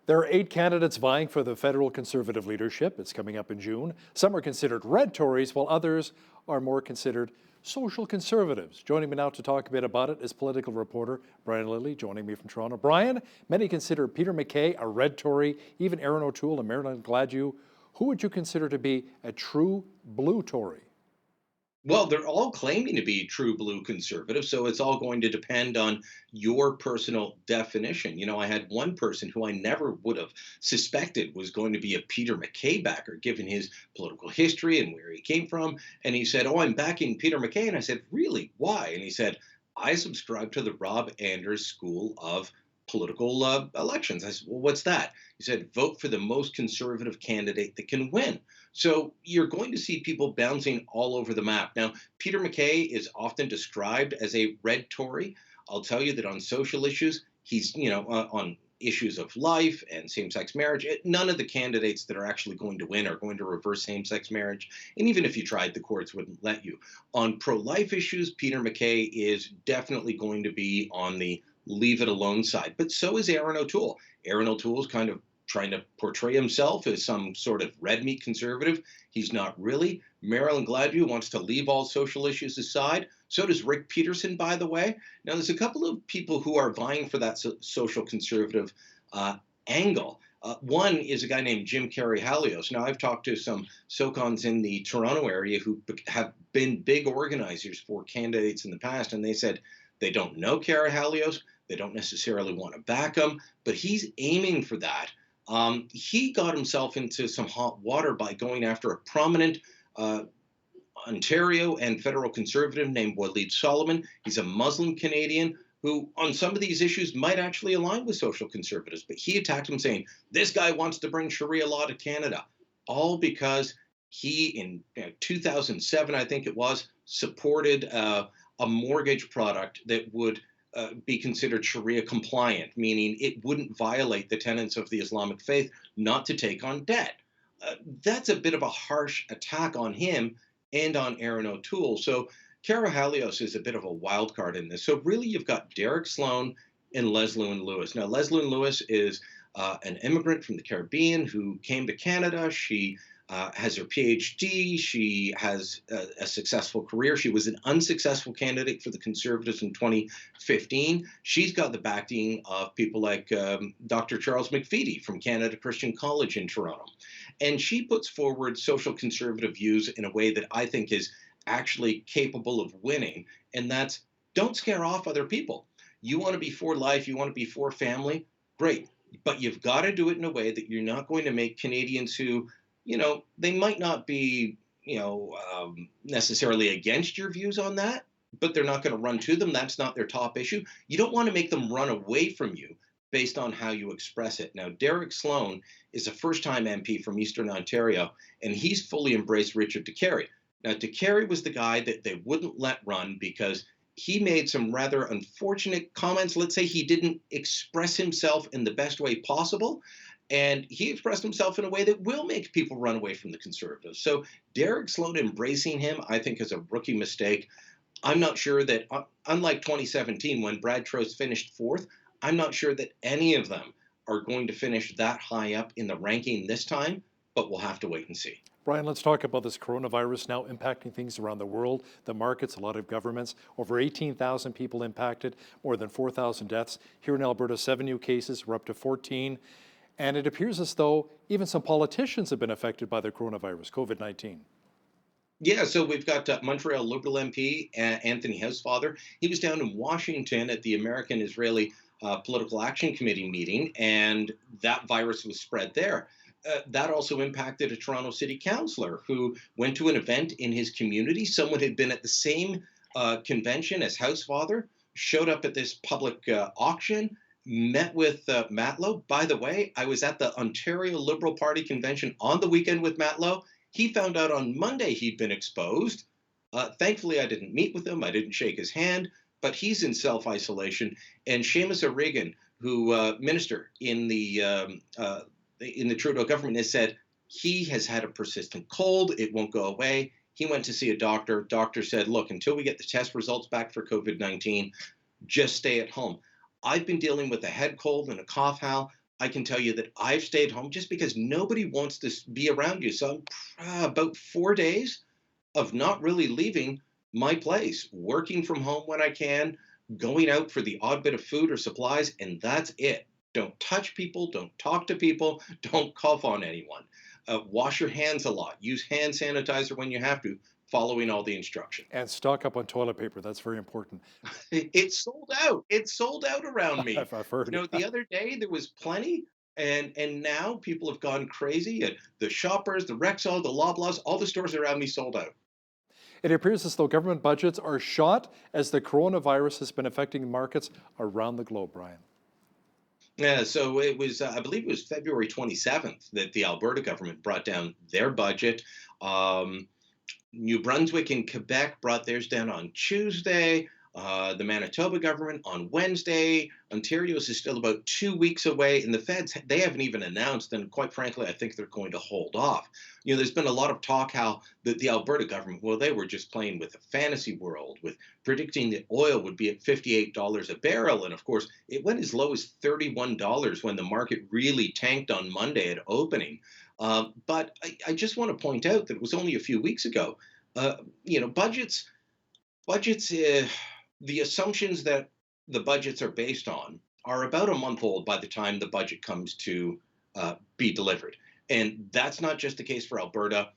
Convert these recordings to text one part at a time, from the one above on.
There are 8 candidates vying for the federal Conservative leadership. It's coming up in June. Some are considered red Tories, while others are more considered social conservatives. Joining me now to talk a bit about it is political reporter Brian Lilley, joining me from Toronto. Brian, many consider Peter MacKay a red Tory, even Aaron O'Toole and Marilyn Gladue. Who would you consider to be a true blue Tory? Well, they're all claiming to be true blue conservative, so it's all going to depend on your personal definition. I had one person who I never would have suspected was going to be a Peter MacKay backer, given his political history and where he came from. And he said, "Oh, I'm backing Peter MacKay." And I said, "Really? Why?" And he said, "I subscribe to the Rob Anders School of Political elections." I said, "Well, what's that?" He said, "Vote for the most conservative candidate that can win." So you're going to see people bouncing all over the map. Now, Peter MacKay is often described as a red Tory. I'll tell you that on social issues, he's, on issues of life and same sex marriage, none of the candidates that are actually going to win are going to reverse same sex marriage. And even if you tried, the courts wouldn't let you. On pro life issues, Peter MacKay is definitely going to be on the leave it alone side. But so is Aaron O'Toole. Aaron O'Toole's kind of trying to portray himself as some sort of red meat conservative. He's not really. Marilyn Gladue wants to leave all social issues aside. So does Rick Peterson, by the way. Now, there's a couple of people who are vying for that social conservative angle. One is a guy named Jim Carey-Halios. Now, I've talked to some SOCONs in the Toronto area who have been big organizers for candidates in the past, and they said they don't know Carey-Halios. They don't necessarily want to back him, but he's aiming for that. He got himself into some hot water by going after a prominent uh, Ontario and federal conservative named Walid Solomon. He's a Muslim Canadian who, on some of these issues, might actually align with social conservatives. But he attacked him saying, "This guy wants to bring Sharia law to Canada," all because he, in 2007, I think it was, supported a mortgage product that would be considered Sharia compliant, meaning it wouldn't violate the tenets of the Islamic faith not to take on debt. That's a bit of a harsh attack on him and on Aaron O'Toole. So Karahalios is a bit of a wild card in this. So really, you've got Derek Sloan and Lesley Lewis. Now, Lesley Lewis is an immigrant from the Caribbean who came to Canada. She has her PhD. She has a successful career. She was an unsuccessful candidate for the Conservatives in 2015. She's got the backing of people like Dr. Charles McFeety from Canada Christian College in Toronto. And she puts forward social conservative views in a way that I think is actually capable of winning. And that's, don't scare off other people. You want to be for life, you want to be for family, great. But you've got to do it in a way that you're not going to make Canadians who, they might not be, necessarily against your views on that, but they're not going to run to them. That's not their top issue. You don't want to make them run away from you based on how you express it. Now, Derek Sloan is a first-time MP from Eastern Ontario, and he's fully embraced Richard DeCarey. Now, DeCarey was the guy that they wouldn't let run because he made some rather unfortunate comments. Let's say he didn't express himself in the best way possible. And he expressed himself in a way that will make people run away from the Conservatives. So Derek Sloan embracing him, I think, is a rookie mistake. I'm not sure that, unlike 2017, when Brad Trost finished fourth, I'm not sure that any of them are going to finish that high up in the ranking this time, but we'll have to wait and see. Brian, let's talk about this coronavirus now impacting things around the world, the markets, a lot of governments. Over 18,000 people impacted, more than 4,000 deaths. Here in Alberta, 7 new cases, we're up to 14. And it appears as though even some politicians have been affected by the coronavirus, COVID-19. Yeah, so we've got Montreal Liberal MP Anthony Housefather. He was down in Washington at the American Israeli Political Action Committee meeting, and that virus was spread there. That also impacted a Toronto City Councillor who went to an event in his community. Someone had been at the same convention as Housefather, showed up at this public auction, met with Matt Lowe. By the way, I was at the Ontario Liberal Party convention on the weekend with Matt Lowe. He found out on Monday he'd been exposed. Thankfully, I didn't meet with him. I didn't shake his hand, but he's in self-isolation. And Seamus O'Regan, who minister in the Trudeau government, has said he has had a persistent cold. It won't go away. He went to see a doctor. Doctor said, "Look, until we get the test results back for COVID-19, just stay at home." I've been dealing with a head cold and a cough, Hal. I can tell you that I've stayed home just because nobody wants to be around you. So I'm about 4 days of not really leaving my place, working from home when I can, going out for the odd bit of food or supplies, and that's it. Don't touch people, don't talk to people, don't cough on anyone. Wash your hands a lot, use hand sanitizer when you have to, following all the instructions. And stock up on toilet paper. That's very important. It's sold out. It's sold out around me. I've heard. The other day there was plenty, and now people have gone crazy. And the Shoppers, the Rexall, the Loblaws, all the stores around me sold out. It appears as though government budgets are shot as the coronavirus has been affecting markets around the globe, Brian. Yeah, so it was, I believe it was February 27th that the Alberta government brought down their budget. Um, New Brunswick and Quebec brought theirs down on Tuesday. The Manitoba government on Wednesday. Ontario's is still about 2 weeks away, and the feds they haven't even announced. And quite frankly, I think they're going to hold off. There's been a lot of talk how the Alberta government, well, they were just playing with a fantasy world, with predicting that oil would be at $58 a barrel, and of course, it went as low as $31 when the market really tanked on Monday at opening. But I just want to point out that it was only a few weeks ago. Uh, budgets. The assumptions that the budgets are based on are about a month old by the time the budget comes to be delivered. And that's not just the case for Alberta.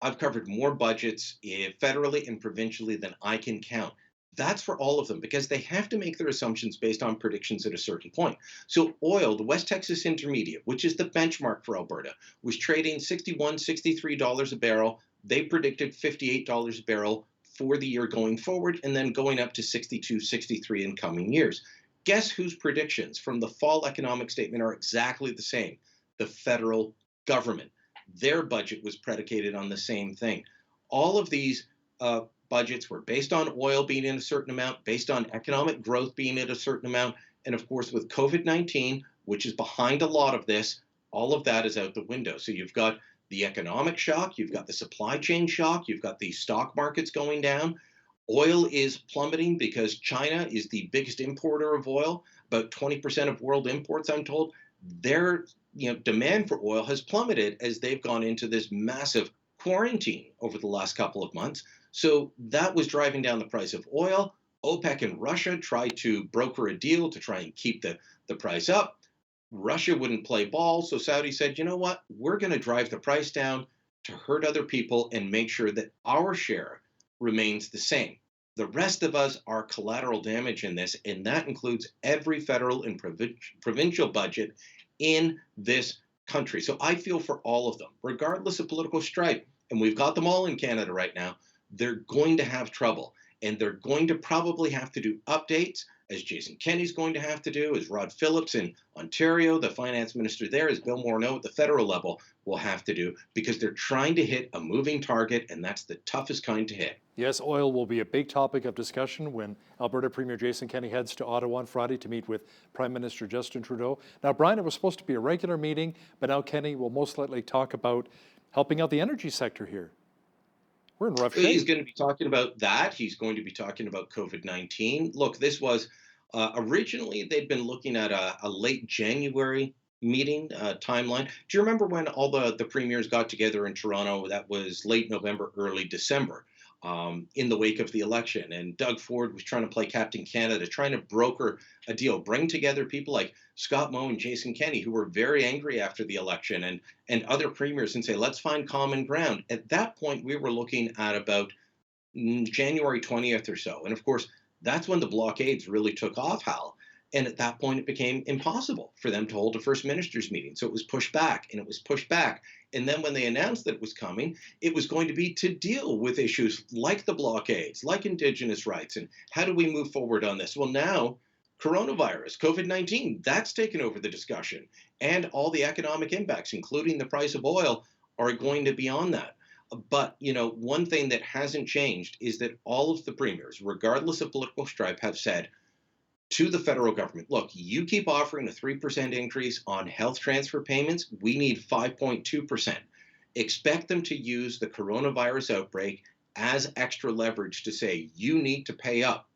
I've covered more budgets federally and provincially than I can count. That's for all of them because they have to make their assumptions based on predictions at a certain point. So, oil, the West Texas Intermediate, which is the benchmark for Alberta, was trading $61, $63 a barrel. They predicted $58 a barrel for the year going forward and then going up to 62, 63 in coming years. Guess whose predictions from the fall economic statement are exactly the same? The federal government. Their budget was predicated on the same thing. All of these budgets were based on oil being in a certain amount, based on economic growth being at a certain amount. And of course, with COVID-19, which is behind a lot of this, all of that is out the window. So you've got the economic shock, you've got the supply chain shock, you've got the stock markets going down. Oil is plummeting because China is the biggest importer of oil, about 20% of world imports, I'm told. Their demand for oil has plummeted as they've gone into this massive quarantine over the last couple of months. So that was driving down the price of oil. OPEC and Russia tried to broker a deal to try and keep the price up. Russia wouldn't play ball, so Saudi said, you know what, we're going to drive the price down to hurt other people and make sure that our share remains the same. The rest of us are collateral damage in this, and that includes every federal and provincial budget in this country. So I feel for all of them, regardless of political stripe, and we've got them all in Canada right now, they're going to have trouble. And they're going to probably have to do updates, as Jason Kenney's going to have to do, as Rod Phillips in Ontario, the finance minister there, as Bill Morneau at the federal level will have to do, because they're trying to hit a moving target, and that's the toughest kind to hit. Yes, oil will be a big topic of discussion when Alberta Premier Jason Kenney heads to Ottawa on Friday to meet with Prime Minister Justin Trudeau. Now, Brian, it was supposed to be a regular meeting, but now Kenney will most likely talk about helping out the energy sector here. We're in rough shape. He's going to be talking about that. He's going to be talking about COVID-19. Look, this was originally they'd been looking at a late January meeting timeline. Do you remember when all the premiers got together in Toronto? That was late November, early December, in the wake of the election. And Doug Ford was trying to play Captain Canada, trying to broker a deal, bring together people like Scott Moe and Jason Kenney, who were very angry after the election, and other premiers, and say, let's find common ground. At that point, we were looking at about January 20th or so. And of course, that's when the blockades really took off, Hal. And at that point, it became impossible for them to hold a first minister's meeting. So it was pushed back and it was pushed back. And then when they announced that it was coming, it was going to be to deal with issues like the blockades, like Indigenous rights, and how do we move forward on this? Well, now, coronavirus, COVID-19, that's taken over the discussion. And all the economic impacts, including the price of oil, are going to be on that. But, one thing that hasn't changed is that all of the premiers, regardless of political stripe, have said to the federal government, look, you keep offering a 3% increase on health transfer payments, we need 5.2%. Expect them to use the coronavirus outbreak as extra leverage to say, you need to pay up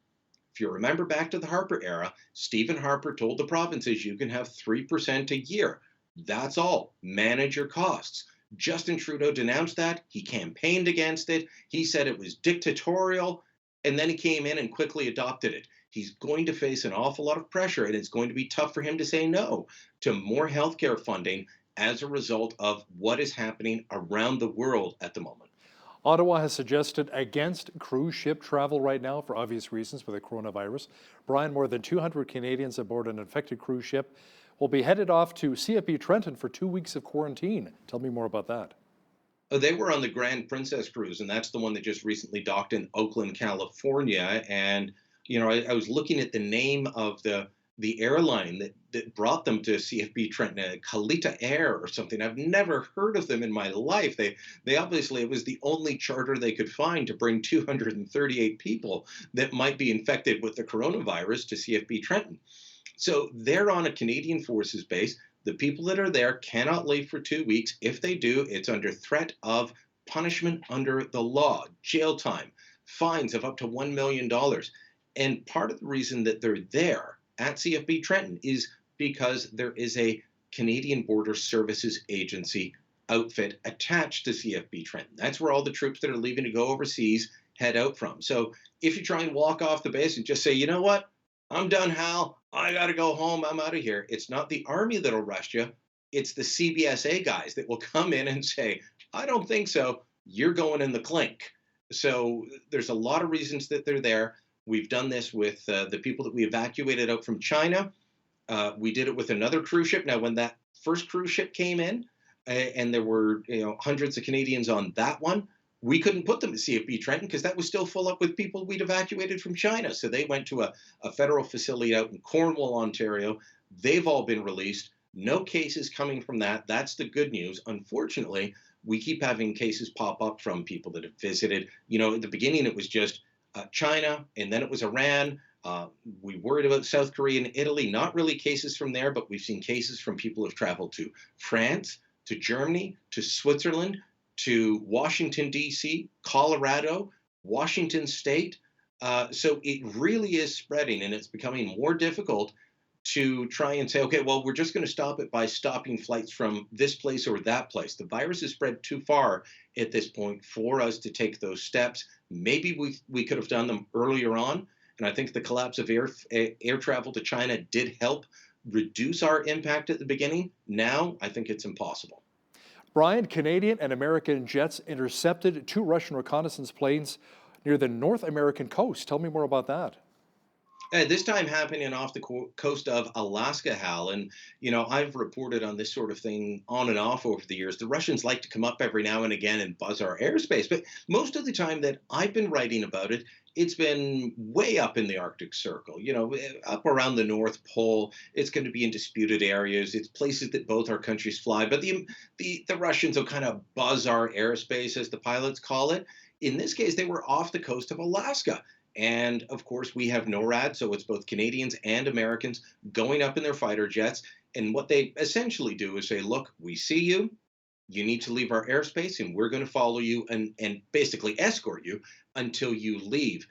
If you remember back to the Harper era, Stephen Harper told the provinces you can have 3% a year. That's all. Manage your costs. Justin Trudeau denounced that. He campaigned against it. He said it was dictatorial. And then he came in and quickly adopted it. He's going to face an awful lot of pressure, and it's going to be tough for him to say no to more healthcare funding as a result of what is happening around the world at the moment. Ottawa has suggested against cruise ship travel right now for obvious reasons with the coronavirus. Brian, more than 200 Canadians aboard an infected cruise ship will be headed off to CFB Trenton for 2 weeks of quarantine. Tell me more about that. They were on the Grand Princess cruise, and that's the one that just recently docked in Oakland, California. And I was looking at the name of the airline that brought them to CFB Trenton, Kalita Air or something. I've never heard of them in my life. They obviously, it was the only charter they could find to bring 238 people that might be infected with the coronavirus to CFB Trenton. So they're on a Canadian Forces base. The people that are there cannot leave for 2 weeks. If they do, it's under threat of punishment under the law, jail time, fines of up to $1 million. And part of the reason that they're there at CFB Trenton is because there is a Canadian Border Services Agency outfit attached to CFB Trenton. That's where all the troops that are leaving to go overseas head out from. So if you try and walk off the base and just say, you know what, I'm done, Hal. I got to go home. I'm out of here. It's not the Army that'll arrest you. It's the CBSA guys that will come in and say, I don't think so. You're going in the clink. So there's a lot of reasons that they're there. We've done this with the people that we evacuated out from China. We did it with another cruise ship. Now, when that first cruise ship came in, and there were hundreds of Canadians on that one, we couldn't put them at CFB Trenton because that was still full up with people we'd evacuated from China. So they went to a federal facility out in Cornwall, Ontario. They've all been released. No cases coming from that. That's the good news. Unfortunately, we keep having cases pop up from people that have visited. At the beginning, it was just China, and then it was Iran. We worried about South Korea and Italy. Not really cases from there, but we've seen cases from people who've traveled to France, to Germany, to Switzerland, to Washington, D.C., Colorado, Washington State. So it really is spreading, and it's becoming more difficult to try and say, okay, well, we're just going to stop it by stopping flights from this place or that place. The virus has spread too far at this point for us to take those steps. Maybe we could have done them earlier on. And I think the collapse of air travel to China did help reduce our impact at the beginning. Now, I think it's impossible. Brian, Canadian and American jets intercepted 2 Russian reconnaissance planes near the North American coast. Tell me more about that. This time happening off the coast of Alaska, Hal. And, I've reported on this sort of thing on and off over the years. The Russians like to come up every now and again and buzz our airspace. But most of the time that I've been writing about it, it's been way up in the Arctic Circle, up around the North Pole. It's going to be in disputed areas. It's places that both our countries fly. But the Russians will kind of buzz our airspace, as the pilots call it. In this case, they were off the coast of Alaska. And of course, we have NORAD, so it's both Canadians and Americans going up in their fighter jets. And what they essentially do is say, look, we see you. You need to leave our airspace, and we're going to follow you and basically escort you until you leave.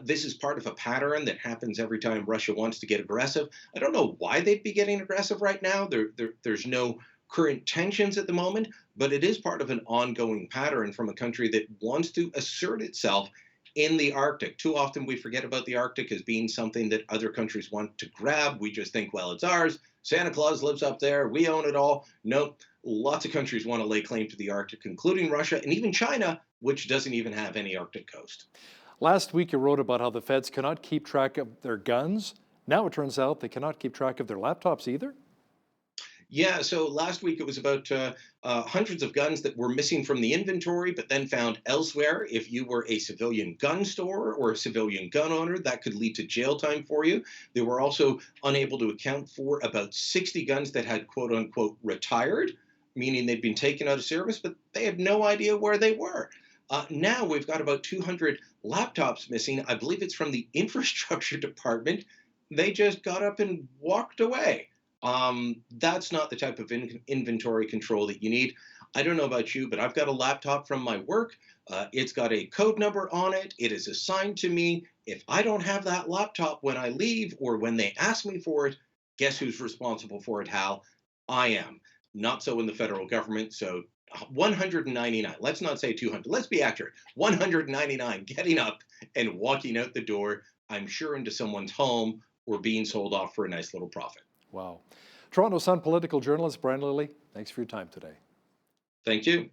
This is part of a pattern that happens every time Russia wants to get aggressive. I don't know why they'd be getting aggressive right now. There's no current tensions at the moment, but it is part of an ongoing pattern from a country that wants to assert itself in the Arctic. Too often we forget about the Arctic as being something that other countries want to grab. We just think, well, it's ours. Santa Claus lives up there. We own it all. Nope. Lots of countries want to lay claim to the Arctic, including Russia and even China, which doesn't even have any Arctic coast. Last week, you wrote about how the feds cannot keep track of their guns. Now it turns out they cannot keep track of their laptops either. Yeah, so last week it was about hundreds of guns that were missing from the inventory, but then found elsewhere. If you were a civilian gun store or a civilian gun owner, that could lead to jail time for you. They were also unable to account for about 60 guns that had quote unquote retired, meaning they'd been taken out of service, but they had no idea where they were. Now we've got about 200 laptops missing. I believe it's from the infrastructure department. They just got up and walked away. That's not the type of inventory control that you need. I don't know about you, but I've got a laptop from my work. It's got a code number on it. It is assigned to me. If I don't have that laptop when I leave or when they ask me for it, guess who's responsible for it, Hal? I am. Not so in the federal government. So 199, let's not say 200, let's be accurate. 199 getting up and walking out the door, I'm sure into someone's home or being sold off for a nice little profit. Wow. Toronto Sun political journalist Brian Lilley, thanks for your time today. Thank you.